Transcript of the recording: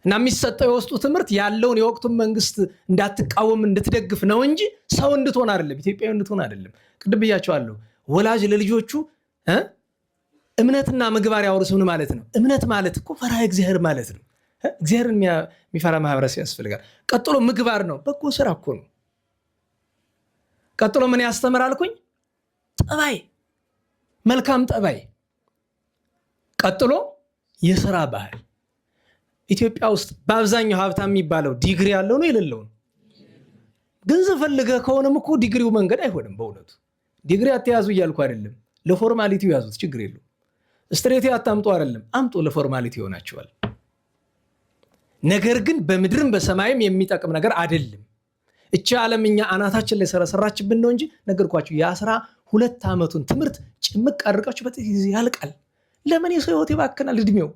እና የሚሰጠው የውስጡ ትምህርት ያለውን የወቅቱን መንግስት እንዳትቃወም እንድትደግፍ ነው እንጂ ሰው እንድትሆን አይደለም፣ ኢትዮጵያዊ እንድትሆን አይደለም። ቅድም ብያቸዋለሁ። ወላጅ ለልጆቹ እምነትና ምግባር ያወርስ ምን ማለት ነው? እምነት ማለት እኮ ፈሪሃ እግዚአብሔር ማለት ነው። እግዚአብሔርን የሚፈራ ማህበረሰብ ያስፈልጋል። ቀጥሎ ምግባር ነው፣ በጎ ስራ እኮ ነው። ቀጥሎ ምን ያስተምራልኩኝ? ጠባይ፣ መልካም ጠባይ። ቀጥሎ የስራ ባህል። ኢትዮጵያ ውስጥ በአብዛኛው ሀብታም የሚባለው ዲግሪ ያለው ነው የሌለው ነው? ገንዘብ ፈልገህ ከሆነም እኮ ዲግሪው መንገድ አይሆንም። በእውነቱ ዲግሪ አትያዙ እያልኩ አይደለም፣ ለፎርማሊቲው ያዙት፣ ችግር የለው። ስትሬት አታምጡ አይደለም፣ አምጡ፣ ለፎርማሊቲ ይሆናቸዋል። ነገር ግን በምድርም በሰማይም የሚጠቅም ነገር አይደለም። እቺ ዓለም እኛ አናታችን ላይ ሰራችብን ነው እንጂ ነገርኳችሁ። የ12 ዓመቱን ትምህርት ጭምቅ አድርጋችሁ በጥቂት ጊዜ ያልቃል። ለምን የሰው ህይወት ይባክናል? እድሜው